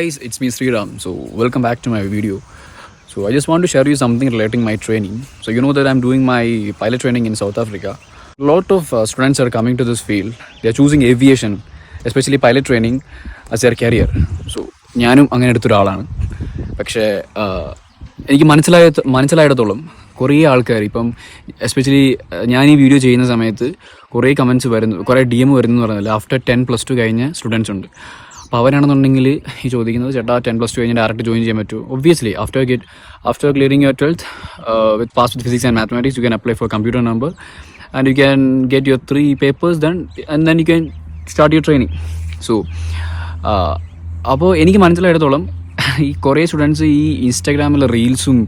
Guys, it's me Sriram. So welcome back to my video. So I just want to share you something relating my training. So you know that I'm doing my pilot training in South Africa. A lot of students are coming to this field. They are choosing aviation, especially pilot training, as their career. So ഞാനും അങ്ങനെ എടുത്തൊരാളാണ്. പക്ഷേ എനിക്ക് മനസ്സിലായിടത്തോളം കുറേ ആൾക്കാർ ഇപ്പം especially ഞാൻ ഈ video ചെയ്യുന്ന സമയത്ത് കുറേ കമൻറ്റ്സ് വരുന്നു, കുറേ DM വരുന്നു പറഞ്ഞാൽ ആഫ്റ്റർ 10+2 കഴിഞ്ഞ സ്റ്റുഡൻസ് ഉണ്ട്. അപ്പോൾ അവരാണെന്നുണ്ടെങ്കിൽ ഈ ചോദിക്കുന്നത് ചേട്ടാ 10+2 കഴിഞ്ഞ് ഡയറക്റ്റ് ജോയിൻ ചെയ്യാൻ പറ്റുമോ? Obviously after clearing your 12th with pass with physics and mathematics you can apply for computer number and you can get your 3 papers done and then you can start your training. So അപ്പോൾ എനിക്ക് മനസ്സിലായിടത്തോളം ഈ കുറേ students ഈ ഇൻസ്റ്റാഗ്രാമിലെ റീൽസും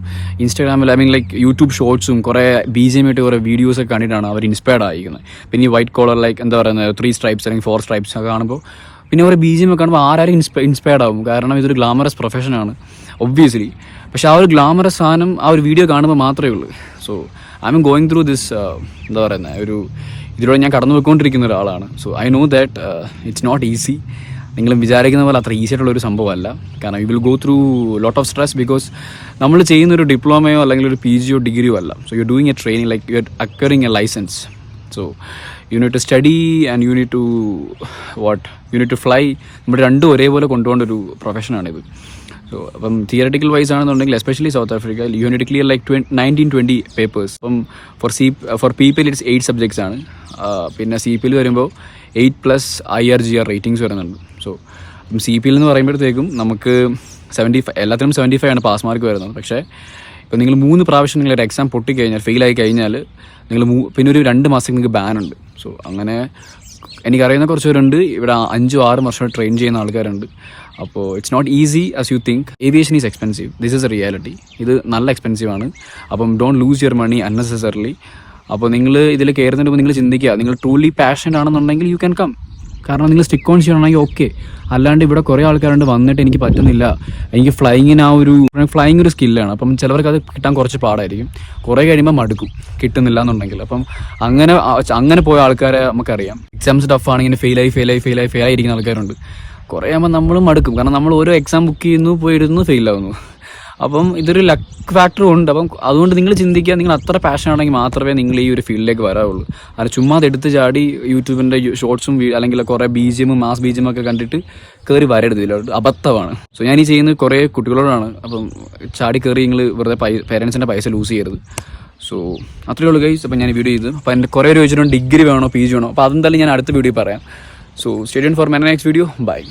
I mean like YouTube ഷോർട്സും കുറേ BGM ആയിട്ട് കുറേ വീഡിയോസൊക്കെ കണ്ടിട്ടാണ് അവർ ഇൻസ്പയർഡ് ആയിരിക്കുന്നത്. പിന്നെ ഈ വൈറ്റ് കോളർ ലൈക്ക് എന്താ പറയുന്നത് 3 stripes അല്ലെങ്കിൽ 4 stripes ഒക്കെ കാണുമ്പോൾ പിന്നെ കുറേ BGM ഒക്കെ കാണുമ്പോൾ ആരും ഇൻസ്പയർഡ് ആവും. കാരണം ഇതൊരു ഗ്ലാമറസ് പ്രൊഫഷനാണ് ഒബ്വിയസ്ലി. പക്ഷെ ആ ഒരു ഗ്ലാമറസ് സാധനം ആ ഒരു വീഡിയോ കാണുമ്പോൾ മാത്രമേ ഉള്ളൂ. So I'm going through this എന്താ പറയുന്നത് ഇതിലൂടെ ഞാൻ കടന്നു പോയിക്കൊണ്ടിരിക്കുന്ന ഒരാളാണ്. So I know that it's not easy. നിങ്ങൾ വിചാരിക്കുന്ന പോലെ അത്ര ഈസി ആയിട്ടുള്ളൊരു സംഭവമല്ല. കാരണം you will go through lot of stress because നമ്മൾ ചെയ്യുന്നൊരു ഡിപ്ലോമയോ അല്ലെങ്കിൽ ഒരു PGയോ ഡിഗ്രിയോ അല്ല. So you doing a training like you are acquiring a license. So you need to study and you need to fly. നമ്മൾ രണ്ടും ഒരേപോലെ കൊണ്ടുപോകേണ്ട ഒരു പ്രൊഫഷനാണിത്. സോ അപ്പം തിയററ്റിക്കൽ വൈസ് ആണെന്നുണ്ടെങ്കിൽ especially south Africa you need clear like 19-20 papers. അപ്പം for people it's 8 subjects ആണ്. പിന്നെ CPയിൽ വരുമ്പോൾ 8+ IRGR റേറ്റിംഗ്സ് വരുന്നുണ്ട്. സോ CPയിൽ എന്ന് പറയുമ്പോഴത്തേക്കും നമുക്ക് 75 എല്ലാത്തിനും 75 ആണ് പാസ് മാർക്ക് വരുന്നത്. പക്ഷേ ഇപ്പോൾ നിങ്ങൾ 3 പ്രാവശ്യം നിങ്ങളൊരു എക്സാം പൊട്ടിക്കഴിഞ്ഞാൽ ഫെയിലായി കഴിഞ്ഞാൽ നിങ്ങൾ പിന്നെ ഒരു 2 മാസം നിങ്ങൾക്ക് ബാനുണ്ട്. സോ അങ്ങനെ എനിക്കറിയുന്ന കുറച്ച് പേരുണ്ട് ഇവിടെ 5-6 വർഷം ട്രെയിൻ ചെയ്യുന്ന ആൾക്കാരുണ്ട്. അപ്പോൾ it's not easy as you think. Aviation is expensive. This is a reality. ഇത് നല്ല എക്സ്പെൻസീവ് ആണ്. അപ്പം don't lose your money unnecessarily. അപ്പോൾ നിങ്ങൾ ഇതിൽ കയറുന്നതിന് മുമ്പ് നിങ്ങൾ ചിന്തിക്കുക, നിങ്ങൾ ട്രൂലി പാഷനറ്റ് ആണെന്നുണ്ടെങ്കിൽ യു ക്യാൻ കം. കാരണം നിങ്ങൾ സ്റ്റിക്ക് ഓൺ ചെയ്യണമെങ്കിൽ ഓക്കെ. അല്ലാണ്ട് ഇവിടെ കുറേ ആൾക്കാരുണ്ട് വന്നിട്ട് എനിക്ക് പറ്റുന്നില്ല, എനിക്ക് ഫ്ലൈയിങ് ഒരു സ്കില്ലാണ്. അപ്പം ചിലവർക്ക് അത് കിട്ടാൻ കുറച്ച് പാടായിരിക്കും. കുറേ കഴിയുമ്പോൾ മടുക്കും കിട്ടുന്നില്ല എന്നുണ്ടെങ്കിൽ. അപ്പം അങ്ങനെ പോയ ആൾക്കാരെ നമുക്കറിയാം. എക്സാംസ് ടഫാണ്, ഇങ്ങനെ ഫെയിലായി ഇരിക്കുന്ന ആൾക്കാരുണ്ട്. കുറേ ആകുമ്പോൾ നമ്മളും മടുക്കും. കാരണം നമ്മൾ ഓരോ എക്സാം ബുക്ക് ചെയ്യുന്നു, പോയിരുന്നു, ഫെയിലാവുന്നു. അപ്പം ഇതൊരു ലക്ക് ഫാക്ടറും ഉണ്ട്. അപ്പം അതുകൊണ്ട് നിങ്ങൾ ചിന്തിക്കുക, നിങ്ങൾ അത്ര പാഷൻ ആണെങ്കിൽ മാത്രമേ നിങ്ങൾ ഈ ഒരു ഫീൽഡിലേക്ക് വരാവുള്ളൂ. അത് ചുമ്മാ എടുത്ത് ചാടി യൂട്യൂബിൻ്റെ ഷോർട്സും അല്ലെങ്കിൽ കുറേ BGM മാസ് BGM ഒക്കെ കണ്ടിട്ട് കയറി വരരുത്. ഇതിലോട്ട് അബദ്ധമാണ്. സോ ഞാൻ ഈ ചെയ്യുന്നത് കുറേ കുട്ടികളോടാണ്. അപ്പം ചാടി കയറി നിങ്ങൾ വെറുതെ പേരൻസിൻ്റെ പൈസ ലൂസ് ചെയ്യരുത്. സോ അത്രയേ ഉള്ളൂ ഗൈസ്. അപ്പം ഞാൻ വീഡിയോ ചെയ്ത് അപ്പോൾ എൻ്റെ കുറേ ചോദിച്ചിട്ടുണ്ട് ഡിഗ്രി വേണോ PG വേണോ. അപ്പോൾ അതെന്തായാലും ഞാൻ അടുത്ത വീഡിയോ പറയാം. So stay tuned for my next video. By.